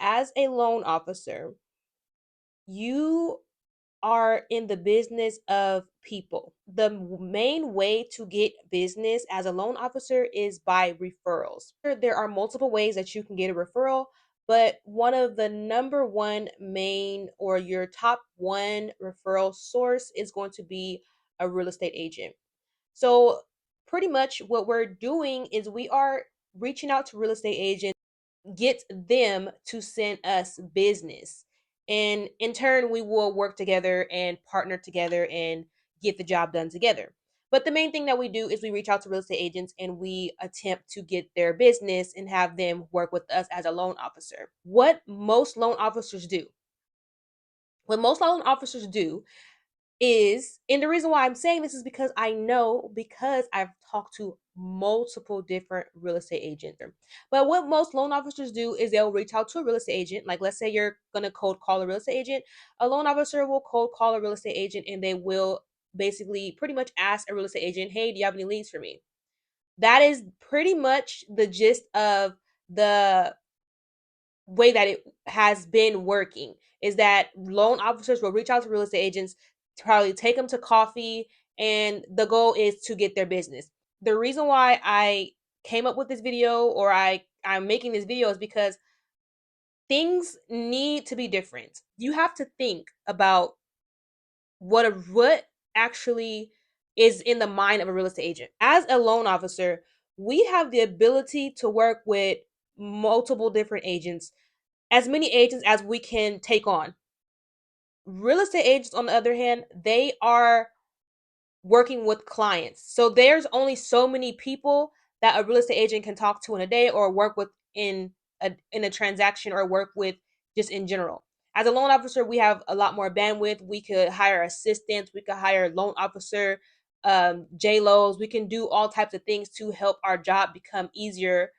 as a loan officer, you are in the business of people. The main way to get business as a loan officer is by referrals. There are multiple ways that you can get a referral, but one of the number one main or your top one referral source is going to be a real estate agent. So, pretty much what we're doing is we are reaching out to real estate agents, get them to send us business. And in turn, we will work together and partner together and get the job done together. But the main thing that we do is we reach out to real estate agents and we attempt to get their business and have them work with us as a loan officer. What most loan officers do is, and the reason why I'm saying this is because I know, because I've talked to multiple different real estate agents. But what most loan officers do is they'll reach out to a real estate agent. Like, let's say you're gonna cold call a real estate agent. A loan officer will cold call a real estate agent and they will basically pretty much ask a real estate agent, hey, do you have any leads for me? That is pretty much the gist of the way that it has been working, is that loan officers will reach out to real estate agents to probably take them to coffee, and the goal is to get their business. The reason why I came up with this video, or I'm making this video, is because things need to be different. You have to think about what actually is in the mind of a real estate agent. As a loan officer, we have the ability to work with multiple different agents, as many agents as we can take on. Real estate agents, on the other hand, they are working with clients. So there's only so many people that a real estate agent can talk to in a day or work with in a transaction, or work with just in general. As a loan officer, we have a lot more bandwidth. We could hire assistants, we could hire loan officer JLOs. We can do all types of things to help our job become easier.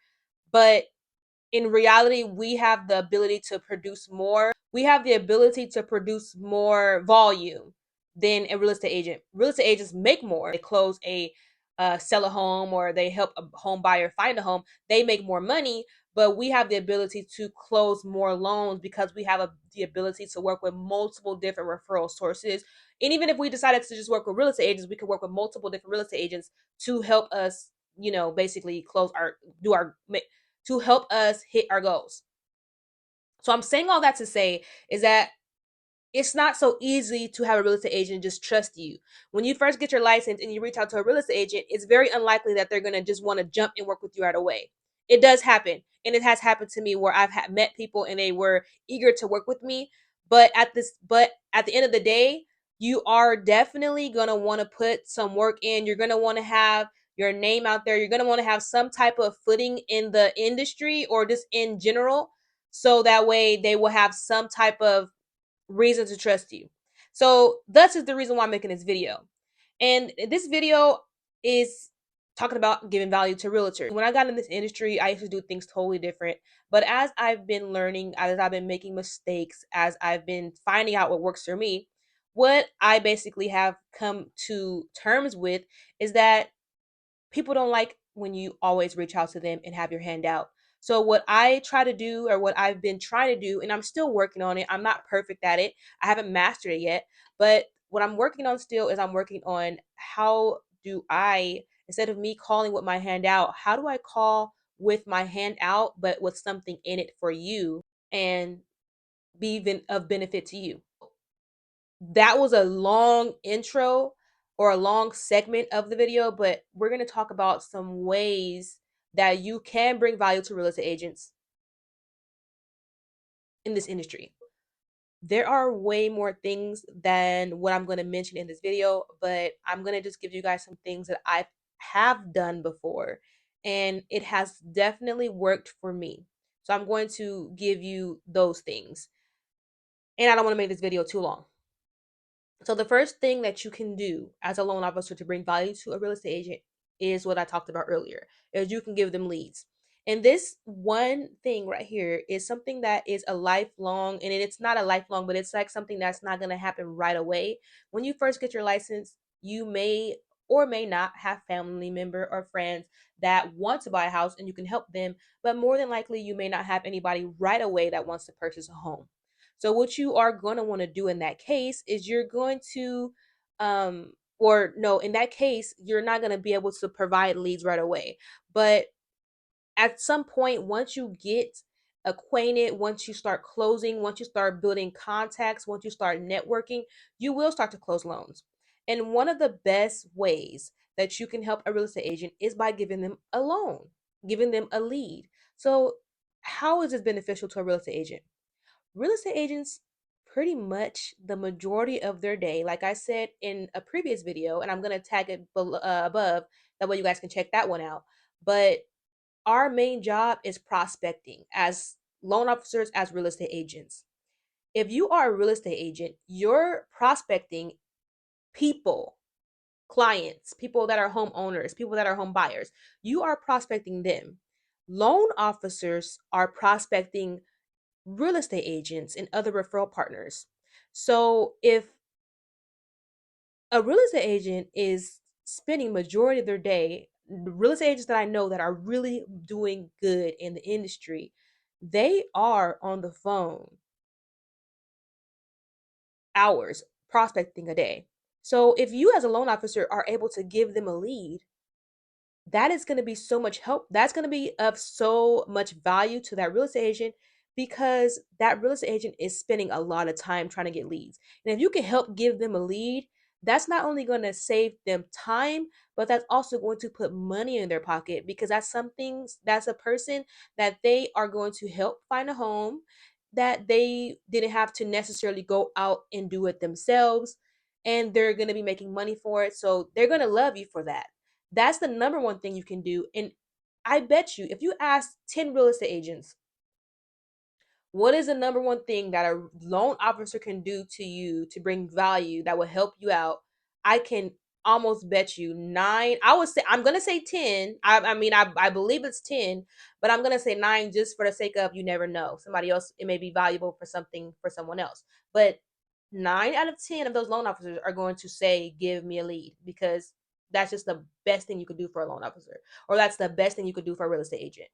But in reality, we have the ability to produce more. We have the ability to produce more volume than a real estate agent. Real estate agents make more. They close sell a home, or they help a home buyer find a home. They make more money, but we have the ability to close more loans because we have the ability to work with multiple different referral sources. And even if we decided to just work with real estate agents, we could work with multiple different real estate agents to help us, basically close our do our to help us hit our goals. So I'm saying all that to say is that it's not so easy to have a real estate agent just trust you. When you first get your license and you reach out to a real estate agent, it's very unlikely that they're going to just want to jump and work with you right away. It does happen. And it has happened to me where I've met people and they were eager to work with me. But at the end of the day, you are definitely going to want to put some work in. You're going to want to have your name out there. You're going to want to have some type of footing in the industry or just in general. So that way they will have some type of reason to trust you. So that's is the reason why I'm making this video. And this video is talking about giving value to realtors. When I got in this industry, I used to do things totally different. But as I've been learning, as I've been making mistakes, as I've been finding out what works for me, what I basically have come to terms with is that people don't like when you always reach out to them and have your hand out. So what I try to do, or what I've been trying to do, and I'm still working on it. I'm not perfect at it. I haven't mastered it yet, but what I'm working on still is I'm working on how do I, instead of me calling with my hand out, how do I call with my hand out but with something in it for you and be even of benefit to you. That was a long intro or a long segment of the video, but we're going to talk about some ways that you can bring value to real estate agents in this industry. There are way more things than what I'm going to mention in this video, but I'm going to just give you guys some things that I have done before, and it has definitely worked for me. So I'm going to give you those things. And I don't want to make this video too long. So the first thing that you can do as a loan officer to bring value to a real estate agent is what I talked about earlier, is you can give them leads. And this one thing right here is something that is a lifelong, and it's not a lifelong, but it's like something that's not going to happen right away. When you first get your license, you may or may not have family member or friends that want to buy a house and you can help them, but more than likely you may not have anybody right away that wants to purchase a home. So what you are going to want to do in that case is you're going to or no, in that case, you're not going to be able to provide leads right away. But at some point, once you get acquainted, once you start closing, once you start building contacts, once you start networking, you will start to close loans. And one of the best ways that you can help a real estate agent is by giving them a loan, giving them a lead. So, how is this beneficial to a real estate agent? Real estate agents, pretty much the majority of their day, like I said in a previous video, and I'm going to tag it above, that way you guys can check that one out. But our main job is prospecting as loan officers, as real estate agents. If you are a real estate agent, you're prospecting people, clients, people that are homeowners, people that are home buyers. You are prospecting them. Loan officers are prospecting real estate agents and other referral partners. So if a real estate agent is spending majority of their day, the real estate agents that I know that are really doing good in the industry, they are on the phone hours prospecting a day. So if you as a loan officer are able to give them a lead, that is going to be so much help. That's going to be of so much value to that real estate agent because that real estate agent is spending a lot of time trying to get leads. And if you can help give them a lead, that's not only going to save them time, but that's also going to put money in their pocket because that's something, that's a person that they are going to help find a home that they didn't have to necessarily go out and do it themselves. And they're going to be making money for it. So they're going to love you for that. That's the number one thing you can do. And I bet you, if you ask 10 real estate agents, what is the number one thing that a loan officer can do to you to bring value that will help you out? I can almost bet you nine. I would say, I'm going to say 10. I believe it's 10, but I'm going to say nine just for the sake of you never know. Somebody else, it may be valuable for something for someone else. But 9 out of 10 of those loan officers are going to say, give me a lead because that's just the best thing you could do for a loan officer, or that's the best thing you could do for a real estate agent.